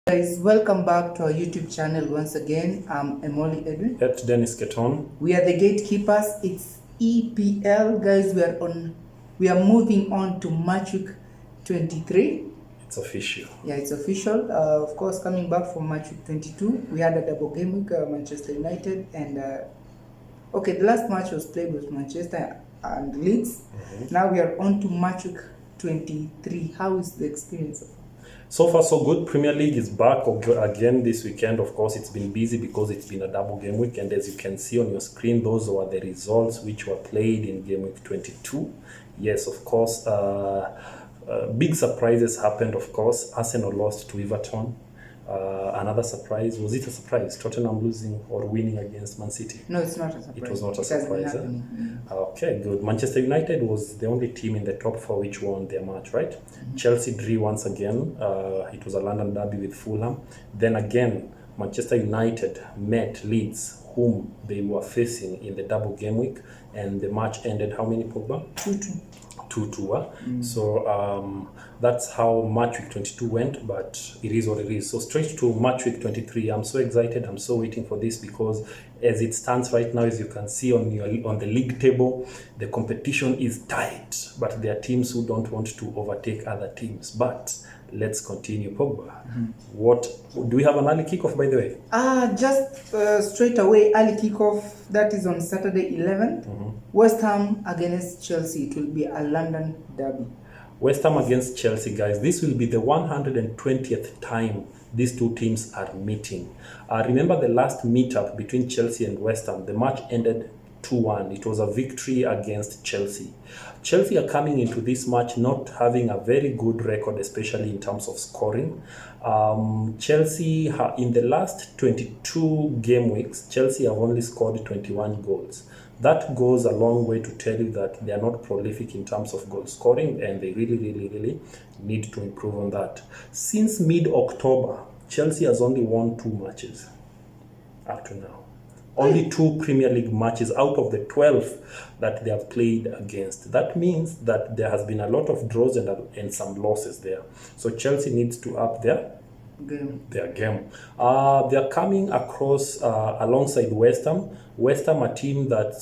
Guys, welcome back to our YouTube channel once again. I'm Emoli Edwin. At Dennis Keton. We are the gatekeepers. It's EPL, guys. We are moving on to match week 23. It's official. Yeah, it's official. Of course, coming back from match week 22, we had a double game week, Manchester United, and okay, the last match was played with Manchester and Leeds. Now we are on to match week 23. How is the experience? So far, so good. Premier League is back again this weekend. Of course, it's been busy because it's been a double game week. And as you can see on your screen, those were the results which were played in game week 22. Yes, of course, big surprises happened, of course. Arsenal lost to Everton. Another surprise, was it a surprise? Tottenham losing or winning against Man City? No, it's not a surprise. It was not a surprise. Okay, good. Manchester United was the only team in the top four which won their match, right? Chelsea drew once again. It was a London derby with Fulham. Then again, Manchester United met Leeds, whom they were facing in the double game week, and the match ended how many, Pogba? 2-2. 2-2. So that's how match week 22 went, but it is what it is. So straight to match week 23. I'm so excited. I'm so waiting for this because as it stands right now, as you can see on the league table, the competition is tight, but there are teams who don't want to overtake other teams. But let's continue. Pogba, what do we have an early kickoff, by the way? Just straight away, early kickoff. That is on Saturday 11. West Ham against Chelsea. It will be a London derby. West Ham against Chelsea, guys. This will be the 120th time these two teams are meeting. Remember the last meetup between Chelsea and West Ham, the match ended 2-1. It was a victory against Chelsea. Chelsea are coming into this match not having a very good record, especially in terms of scoring. Chelsea, in the last 22 game weeks, Chelsea have only scored 21 goals. That goes a long way to tell you that they are not prolific in terms of goal scoring, and they really need to improve on that. Since mid-October, Chelsea has only won 2 matches up to now. Only 2 Premier League matches out of the 12 that they have played against. That means that there has been a lot of draws and some losses there. So Chelsea needs to up their game. They are coming across alongside West Ham. West Ham, a team that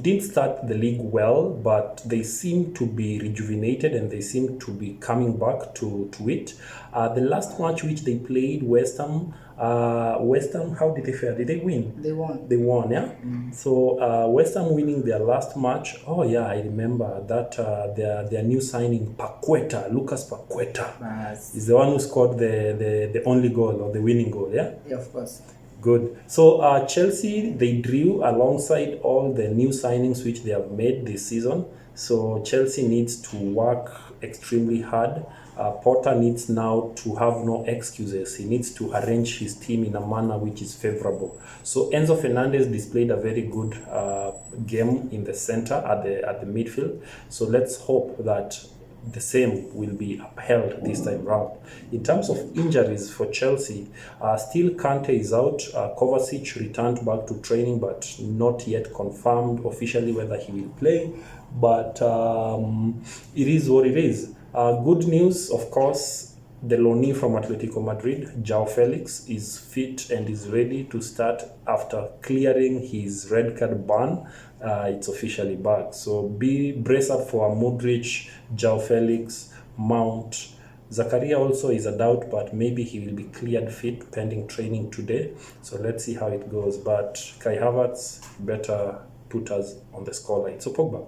didn't start the league well, but they seem to be rejuvenated and they seem to be coming back to it. The last match which they played, West Ham, how did they fare? Did they win? They won. They won, yeah? So West Ham winning their last match. Oh yeah, I remember that their new signing, Lucas Paqueta, is the one who scored the only goal or the winning goal, yeah? Yeah, of course. Good. So Chelsea, they drew alongside all the new signings which they have made this season. So Chelsea needs to work extremely hard. Potter needs now to have no excuses. He needs to arrange his team in a manner which is favorable. So Enzo Fernandez displayed a very good game in the center at the midfield. So let's hope that the same will be upheld this time round. In terms of injuries for Chelsea, still Kante is out. Kovacic returned back to training, but not yet confirmed officially whether he will play. But it is what it is. Good news, of course, the loanee from Atletico Madrid, João Felix, is fit and is ready to start after clearing his red card ban. It's officially back. So brace up for Modric, João Felix, Mount. Zakaria also is a doubt, but maybe he will be cleared fit pending training today. So let's see how it goes. But Kai Havertz better put us on the scoreline. So Pogba,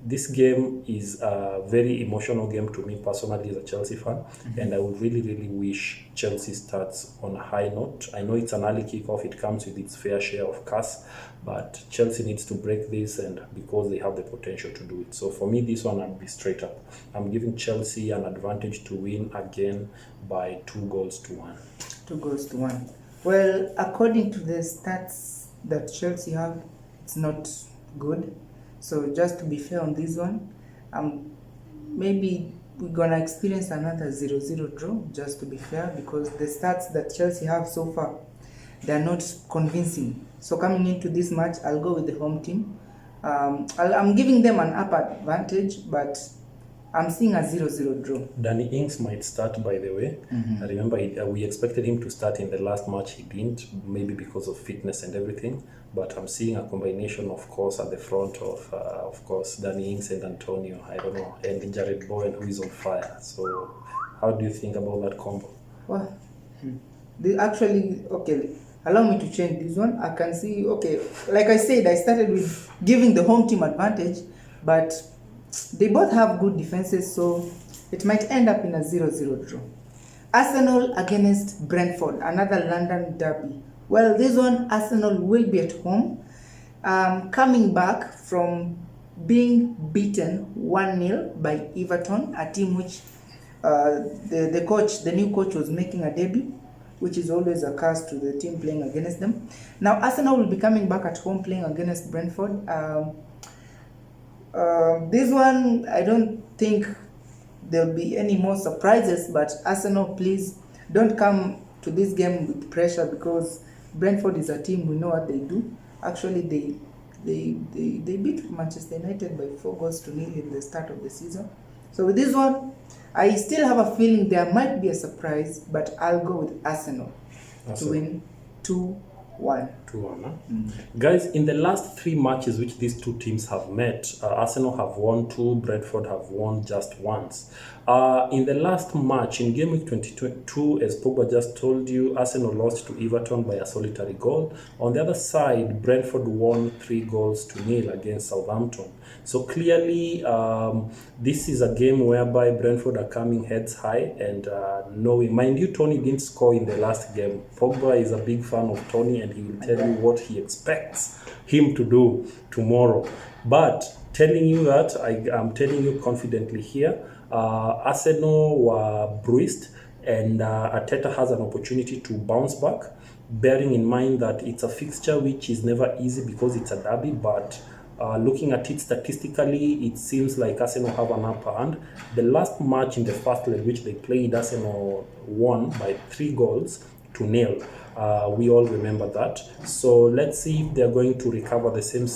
this game is a very emotional game to me personally as a Chelsea fan, and I would really wish Chelsea starts on a high note. I know it's an early kickoff, it comes with its fair share of curse, but Chelsea needs to break this, and because they have the potential to do it. So for me, this one, I'll be straight up. I'm giving Chelsea an advantage to win again by 2-1. 2-1. Well, according to the stats that Chelsea have, it's not good. So just to be fair on this one, maybe we're gonna experience another 0-0 draw, just to be fair, because the stats that Chelsea have so far, they're not convincing. So coming into this match, I'll go with the home team. I'm giving them an upper advantage, but I'm seeing a 0-0 draw. Danny Ings might start, by the way. I remember we expected him to start in the last match. He didn't, maybe because of fitness and everything. But I'm seeing a combination, of course, at the front of course, Danny Ings and Antonio. I don't know, and Jared Bowen, who is on fire. So, how do you think about that combo? Well, okay, allow me to change this one. I can see, okay, like I said, I started with giving the home team advantage, but they both have good defenses, so it might end up in a 0-0 draw. Arsenal against Brentford, another London derby. Well, this one, Arsenal will be at home, coming back from being beaten 1-0 by Everton, a team which the new coach was making a debut, which is always a curse to the team playing against them. Now, Arsenal will be coming back at home playing against Brentford. This one, I don't think there'll be any more surprises, but Arsenal, please don't come to this game with pressure, because Brentford is a team, we know what they do. Actually, they beat Manchester United by 4-0 in the start of the season. So with this one, I still have a feeling there might be a surprise, but I'll go with Arsenal to win 2-1. 2-1, huh? Guys, in the last 3 matches which these two teams have met, Arsenal have won 2, Brentford have won just once. In the last match, in game week 22, as Pogba just told you, Arsenal lost to Everton by a solitary goal. On the other side, Brentford won 3-0 against Southampton. So clearly, this is a game whereby Brentford are coming heads high and knowing. Mind you, Tony didn't score in the last game. Pogba is a big fan of Tony, and he will tell you what he expects him to do tomorrow. But telling you that, I'm telling you confidently here, Arsenal were bruised, and Arteta has an opportunity to bounce back, bearing in mind that it's a fixture which is never easy because it's a derby, but looking at it statistically, it seems like Arsenal have an upper hand. The last match in the first leg which they played, Arsenal won by 3-0. We all remember that. So let's see if they're going to recover the same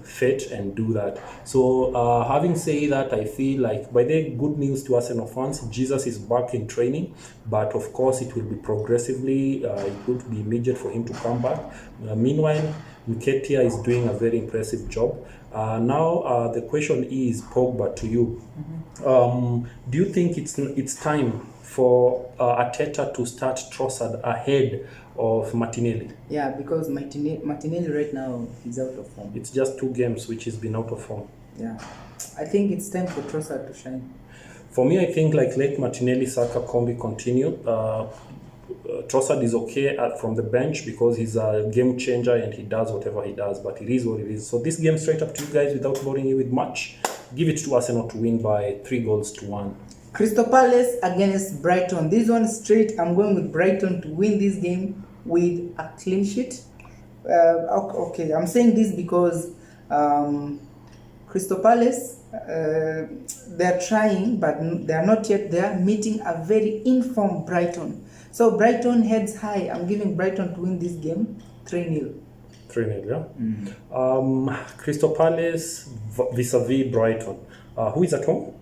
fate and do that. So having said that, I feel like, by the good news to Arsenal fans, Jesus is back in training, but of course it will be progressively. It would be immediate for him to come back. Meanwhile, Nketiah is doing a very impressive job. Now the question is, Pogba, to you. Do you think it's time for Arteta to start Trossard ahead of Martinelli? Yeah, because Martinelli right now is out of form. It's just 2 games which he's been out of form. Yeah, I think it's time for Trossard to shine. For me, I think let Martinelli Saka combi continue. Trossard is okay from the bench because he's a game changer and he does whatever he does, but it is what it is. So this game, straight up to you guys, without boring you with much, give it to Arsenal to win by 3-1. Crystal Palace against Brighton. This one straight, I'm going with Brighton to win this game with a clean sheet. Okay, I'm saying this because Crystal Palace, they're trying, but they're not yet there, meeting a very informed Brighton. So Brighton heads high. I'm giving Brighton to win this game 3-0. 3-0, yeah? Crystal Palace vis-a-vis Brighton. Who is at home?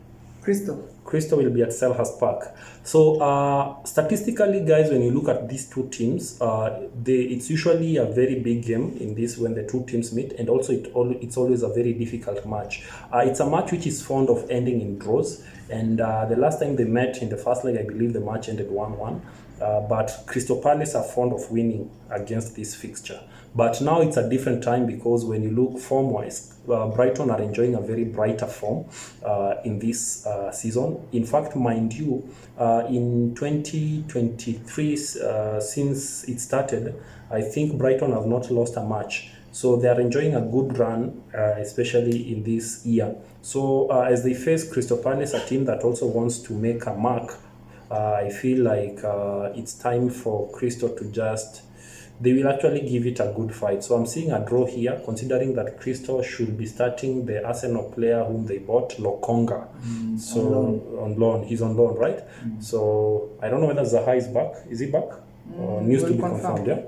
Crystal will be at Selhurst Park. So statistically, guys, when you look at these two teams, it's usually a very big game in this when the two teams meet, and also it's always a very difficult match. It's a match which is fond of ending in draws, and the last time they met in the first leg, I believe the match ended 1-1. But Crystal Palace are fond of winning against this fixture. But now it's a different time, because when you look form-wise, Brighton are enjoying a very brighter form in this season. In fact, mind you, in 2023, since it started, I think Brighton have not lost a match. So they are enjoying a good run, especially in this year. So as they face Crystal Palace, a team that also wants to make a mark, I feel like it's time for Crystal to they will actually give it a good fight. So I'm seeing a draw here, considering that Crystal should be starting the Arsenal player whom they bought, Lokonga. On loan. He's on loan, right? So I don't know whether Zaha is back. Is he back? News to be confirmed, yeah?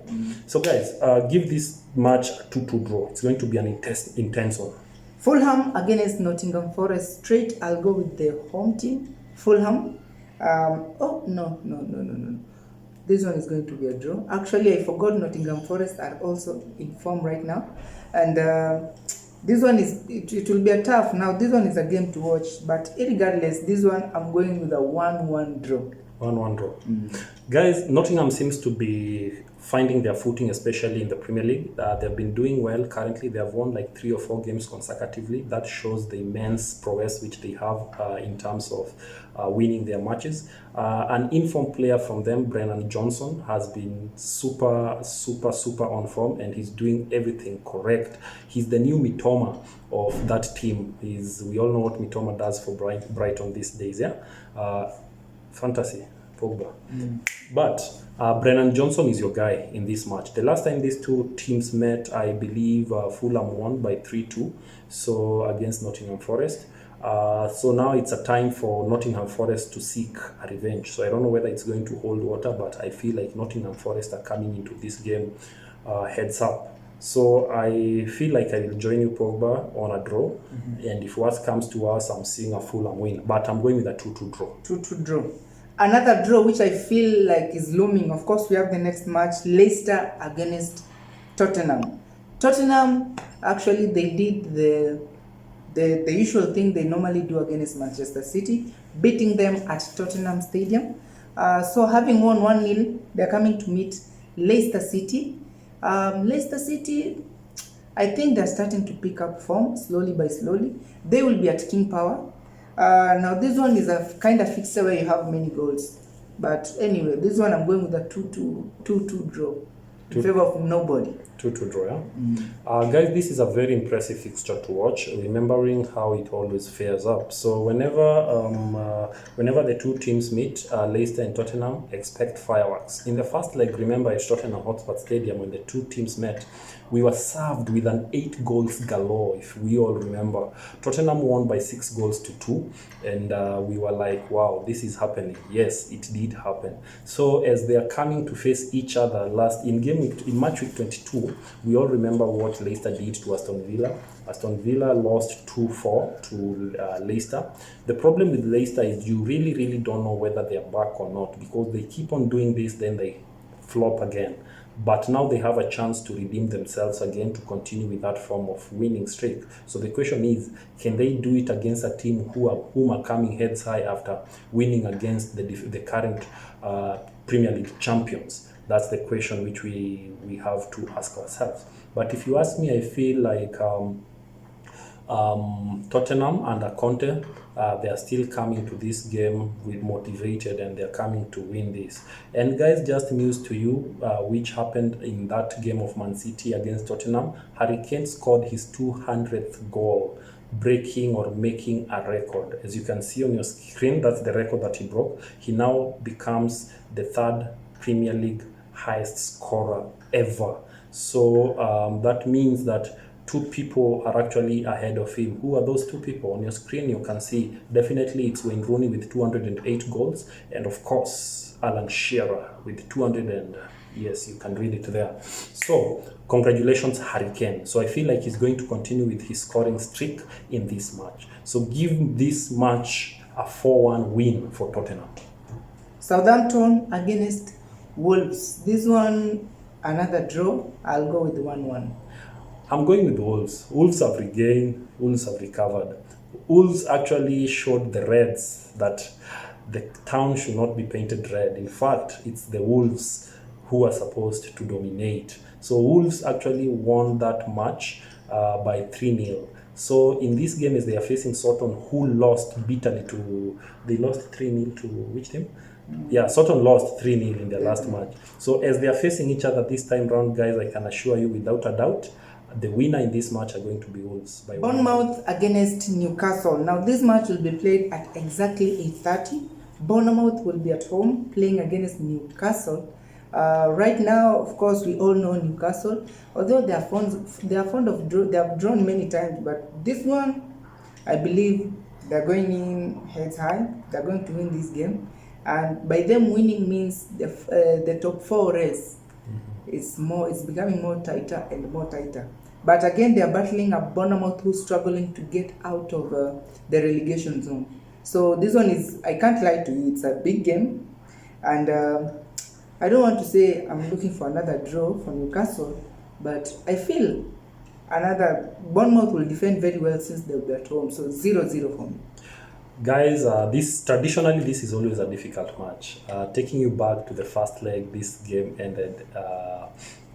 So guys, give this match a 2-2 draw. It's going to be an intense one. Fulham against Nottingham Forest. Straight, I'll go with the home team, Fulham. Oh, no. This one is going to be a draw. Actually, I forgot Nottingham Forest are also in form right now. And this one it will be a tough. Now, this one is a game to watch. But regardless, this one, I'm going with a 1-1 draw. 1-1 draw. Guys, Nottingham seems to be finding their footing, especially in the Premier League. They've been doing well currently. They have won like 3 or 4 games consecutively. That shows the immense prowess which they have in terms of winning their matches. An informed player from them, Brennan Johnson, has been super on form, and he's doing everything correct. He's the new Mitoma of that team. We all know what Mitoma does for Brighton these days, yeah? Fantasy, Pogba. But Brennan Johnson is your guy in this match. The last time these two teams met, I believe Fulham won by 3-2, so against Nottingham Forest. So now it's a time for Nottingham Forest to seek a revenge. So I don't know whether it's going to hold water, but I feel like Nottingham Forest are coming into this game heads up. So I feel like I will join you, Pogba, on a draw. And if worse comes to us, I'm seeing a Fulham win. But I'm going with a 2-2 draw. 2-2 draw. Another draw which I feel like is looming. Of course, we have the next match, Leicester against Tottenham. Tottenham, actually, they did the usual thing they normally do against Manchester City, beating them at Tottenham Stadium. So having won 1-0, they're coming to meet Leicester City. Leicester City, I think they're starting to pick up form slowly by slowly. They will be at King Power. Now this one is a kind of fixture where you have many goals. But anyway, this one I'm going with a 2-2 draw in favor of nobody. 2-2 draw, yeah? Guys, this is a very impressive fixture to watch, remembering how it always fares up. So whenever the two teams meet, Leicester and Tottenham, expect fireworks. In the first leg, remember at Tottenham Hotspur Stadium, when the two teams met, we were served with an 8 goals galore, if we all remember. Tottenham won by 6 goals to 2, and we were like, wow, this is happening. Yes, it did happen. So as they are coming to face each other in match week 22, we all remember what Leicester did to Aston Villa. Aston Villa lost 2-4 to Leicester. The problem with Leicester is you really don't know whether they are back or not, because they keep on doing this, then they flop again. But now they have a chance to redeem themselves again, to continue with that form of winning streak. So the question is, can they do it against a team whom are coming heads high after winning against the current Premier League champions? That's the question which we have to ask ourselves. But if you ask me, I feel like Tottenham under Conte, they are still coming to this game with motivated, and they're coming to win this. And guys, just news to you, which happened in that game of Man City against Tottenham. Harry Kane scored his 200th goal, breaking or making a record. As you can see on your screen, that's the record that he broke. He now becomes the 3rd Premier League highest scorer ever. So that means that 2 people are actually ahead of him. Who are those 2 people? On your screen you can see definitely it's Wayne Rooney with 208 goals, and of course Alan Shearer with 200, and yes, you can read it there. So congratulations, Harry Kane. So I feel like he's going to continue with his scoring streak in this match. So give this match a 4-1 win for Tottenham. Southampton against Wolves. This one, another draw. I'll go with 1-1. I'm going with Wolves. Wolves have regained. Wolves have recovered. Wolves actually showed the Reds that the town should not be painted red. In fact, it's the Wolves who are supposed to dominate. So Wolves actually won that match by 3-0. So in this game, as they are facing Sutton, who lost bitterly they lost 3-0 to which team? Yeah, Sutton lost 3-0 in their last match. So as they are facing each other this time round, guys, I can assure you without a doubt, the winner in this match are going to be Wolves. By Bournemouth against Newcastle. Now this match will be played at exactly 8:30. Bournemouth will be at home playing against Newcastle. Right now, of course, we all know Newcastle. Although they have drawn many times, but this one, I believe they're going in heads high. They're going to win this game, and by them winning means the top 4 race. It's becoming more tighter and more tighter. But again, they are battling a Bournemouth who's struggling to get out of the relegation zone. So this one is, I can't lie to you, it's a big game. And I don't want to say I'm looking for another draw for Newcastle, but I feel another Bournemouth will defend very well since they'll be at home. So 0-0 for me. Guys, this is always a difficult match. Taking you back to the first leg, this game ended,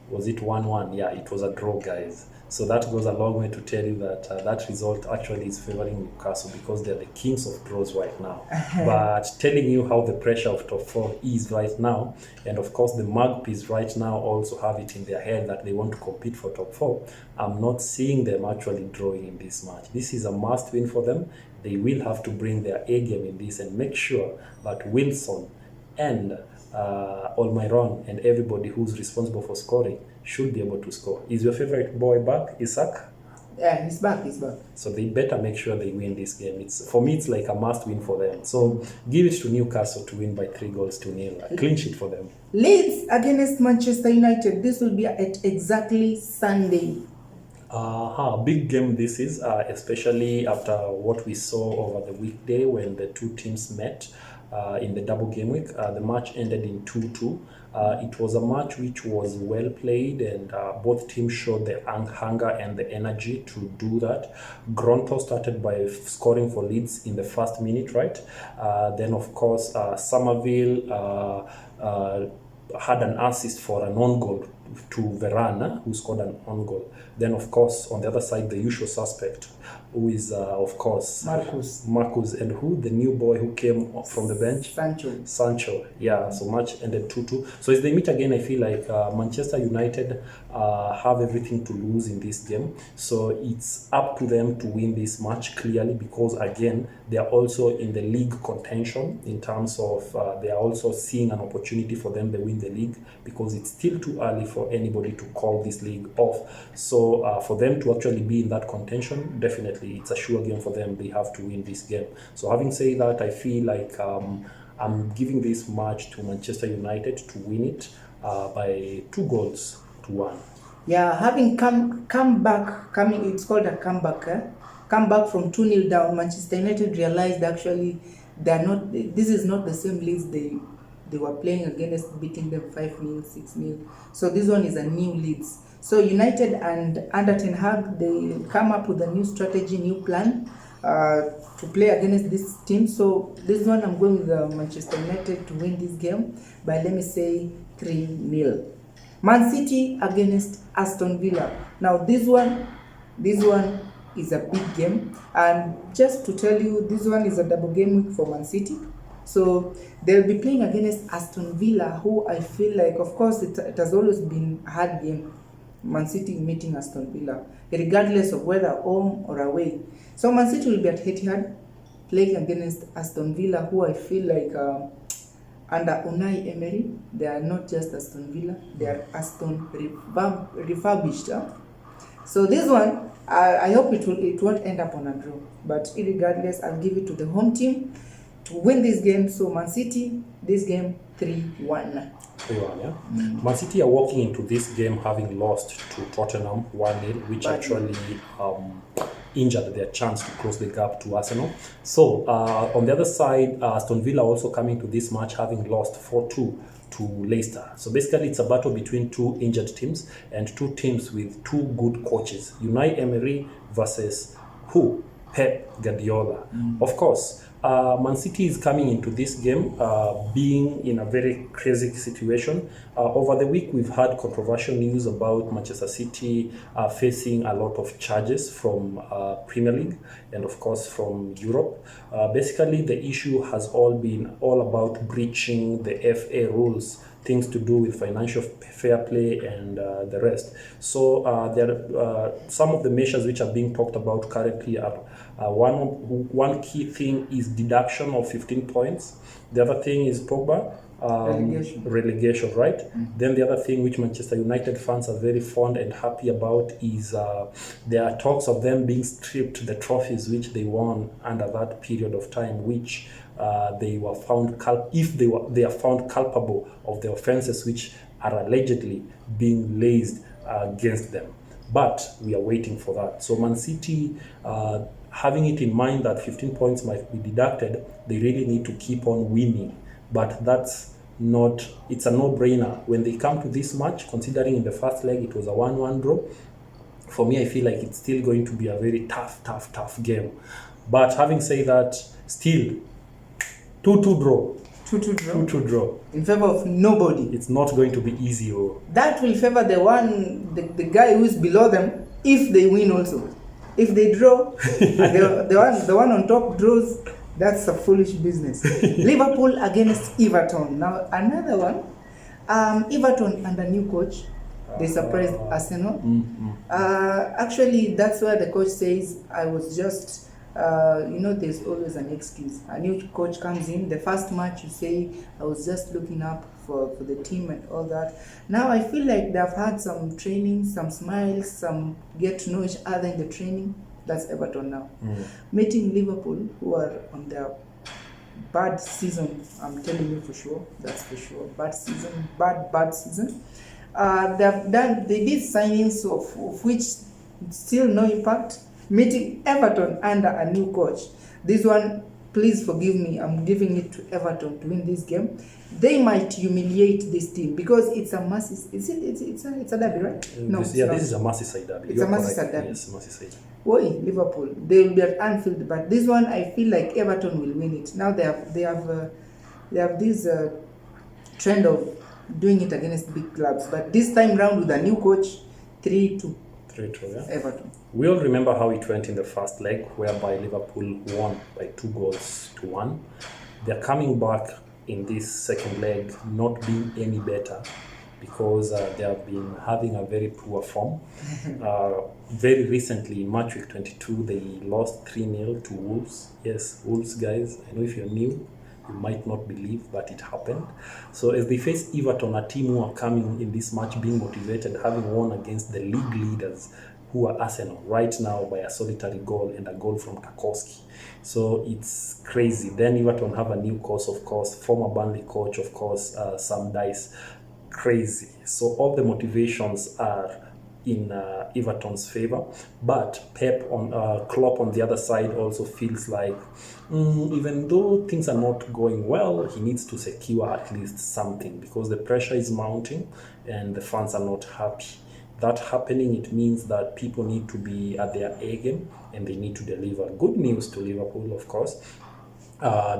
was it 1-1? Yeah, it was a draw, guys. So that goes a long way to tell you that that result actually is favoring Newcastle because they're the kings of draws right now. But telling you how the pressure of top four is right now, and of course the Magpies right now also have it in their head that they want to compete for top four. I'm not seeing them actually drawing in this match. This is a must win for them. They will have to bring their A game in this and make sure that Wilson and Almiron and everybody who's responsible for scoring should be able to score. Is your favorite boy back, Isaac? Yeah, he's back. So they better make sure they win this game. For me, it's like a must win for them. So give it to Newcastle to win by 3-0. A clean sheet for them. Leeds against Manchester United. This will be at exactly Sunday. Big game this is, especially after what we saw over the weekday when the two teams met in the double game week. The match ended in 2-2. It was a match which was well played, and both teams showed the hunger and the energy to do that. Gronto started by scoring for Leeds in the first minute, right? Then, of course, Somerville had an assist for an own goal to Verana, who scored an own goal. Then, of course, on the other side, the usual suspect, who is, of course, Marcus, and who? The new boy who came from the bench? Sancho. Yeah, so match ended 2-2. So as they meet again, I feel like Manchester United have everything to lose in this game. So it's up to them to win this match clearly because, again, they are also in the league contention in terms of they are also seeing an opportunity for them to win the league because it's still too early for anybody to call this league off. So for them to actually be in that contention, definitely it's a sure game for them. They have to win this game. So having said that, I feel like I'm giving this match to Manchester United to win it by 2-1. Yeah, having come back, it's called a comeback. Come back from 2-0 down, Manchester United realized actually this is not the same Leeds they were playing against, beating them 5-0, 6-0. So this one is a new Leeds. So United and under Ten Hag, they come up with a new strategy, new plan to play against this team. So this one I'm going with Manchester United to win this game by, let me say, 3-0. Man City against Aston Villa. Now this one is a big game, and just to tell you, this one is a double game week for Man City. So they'll be playing against Aston Villa, who I feel like, of course, it has always been a hard game, Man City meeting Aston Villa, regardless of whether home or away. So Man City will be at Etihad playing against Aston Villa, who I feel like under Unai Emery, they are not just Aston Villa, they are Aston refurbished. So this one, I hope it won't end up on a draw. But regardless, I'll give it to the home team to win this game. So Man City, this game 3-1. 3-1, yeah. Man City are walking into this game having lost to Tottenham 1-0, which actually injured their chance to close the gap to Arsenal. So on the other side, Aston Villa also coming to this match having lost 4-2 to Leicester. So basically it's a battle between two injured teams and two teams with two good coaches. Unai Emery versus who? Pep Guardiola. Of course, Man City is coming into this game being in a very crazy situation. Over the week, we've had controversial news about Manchester City facing a lot of charges from Premier League and, of course, from Europe. Basically, the issue has all about breaching the FA rules, things to do with financial fair play and the rest. So some of the measures which are being talked about currently are one key thing is deduction of 15 points. The other thing is Pogba relegation, right? Then the other thing which Manchester United fans are very fond and happy about is there are talks of them being stripped the trophies which they won under that period of time, which they were found they are found culpable of the offenses which are allegedly being laid against them. But we are waiting for that. So Man City, having it in mind that 15 points might be deducted, they really need to keep on winning. But that's not, it's a no-brainer. When they come to this match, considering in the first leg it was a 1-1 draw, for me, I feel like it's still going to be a very tough game. But having said that, still 2-2 draw. 2-2 draw. 2-2 draw. In favor of nobody. It's not going to be easy. That will favor the guy who is below them if they win also. If they draw, and the one on top draws, that's a foolish business. Liverpool against Everton. Now another one. Everton under new coach. They surprised Arsenal. Actually, that's where the coach says, I was just, there's always an excuse. A new coach comes in, the first match you say, I was just looking up for the team and all that. Now I feel like they've had some training, some smiles, some get to know each other in the training. That's Everton now. Meeting Liverpool, who are on their bad season, I'm telling you for sure, that's for sure. Bad season, bad season. They did signings of which still no impact. Meeting Everton under a new coach. This one, please forgive me, I'm giving it to Everton to win this game. They might humiliate this team because it's a massive. It's a derby, right? No. This is a Merseyside derby. It's a Merseyside derby. Yes, Merseyside. Oi, Liverpool. They will be at Anfield, but this one I feel like Everton will win it. Now they have this trend of doing it against big clubs, but this time round with a new coach, 3-2. 3-2, yeah. Everton. We all remember how it went in the first leg, whereby Liverpool won by 2-1. They're coming back in this second leg, not being any better, because they have been having a very poor form. Very recently, in match week 22, they lost 3-0 to Wolves. Yes, Wolves, guys, I know if you're new, you might not believe, but it happened. So as they face Everton, a team who are coming in this match being motivated, having won against the league leaders, who are Arsenal right now by a solitary goal and a goal from Tarkowski. So it's crazy. Then Everton have a new coach, of course, former Burnley coach, of course, Sam Dice. Crazy. So all the motivations are in Everton's favor, but Klopp on the other side also feels like even though things are not going well, he needs to secure at least something, because the pressure is mounting and the fans are not happy. That happening, it means that people need to be at their A game and they need to deliver. Good news to Liverpool, of course.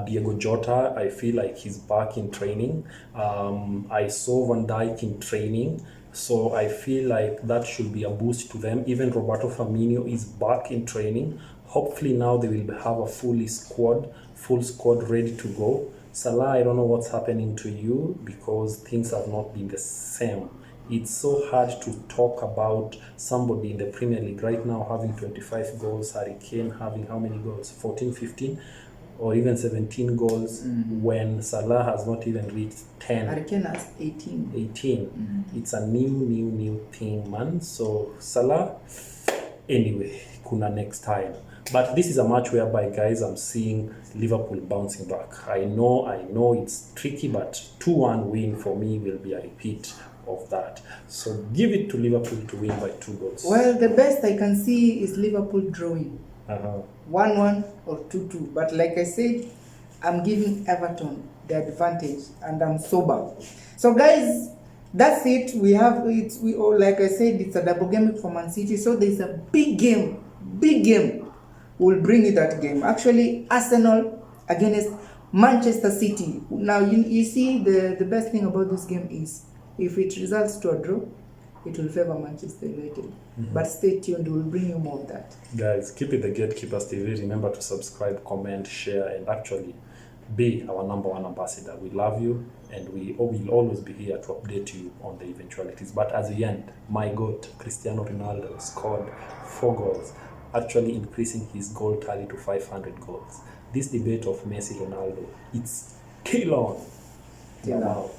Diego Jota, I feel like he's back in training. I saw Van Dijk in training, so I feel like that should be a boost to them. Even Roberto Firmino is back in training. Hopefully now they will have a full squad ready to go. Salah, I don't know what's happening to you, because things have not been the same. It's so hard to talk about somebody in the Premier League right now having 25 goals, Harry Kane having how many goals? 14, 15? Or even 17 goals, when Salah has not even reached 10. Harry Kane has 18. 18. It's a new thing, man. So Salah, anyway, kuna next time. But this is a match whereby, guys, I'm seeing Liverpool bouncing back. I know it's tricky, but 2-1 win for me will be a repeat of that. So give it to Liverpool to win by 2 goals. Well, the best I can see is Liverpool drawing. 1-1 or 2-2. But like I said, I'm giving Everton the advantage and I'm sober. So guys, that's it. We have it. Like I said, it's a double game for Man City. So there's a big game. We'll bring you that game. Actually, Arsenal against Manchester City. Now you see the best thing about this game is if it results to a draw, it will favor Manchester United. But stay tuned, we'll bring you more of that. Guys, keep it the Gatekeepers TV. Remember to subscribe, comment, share, and actually be our #1 ambassador. We love you, and we will always be here to update you on the eventualities. But as we end, my GOAT, Cristiano Ronaldo, scored 4 goals, actually increasing his goal tally to 500 goals. This debate of Messi, Ronaldo, it's still on. Till now.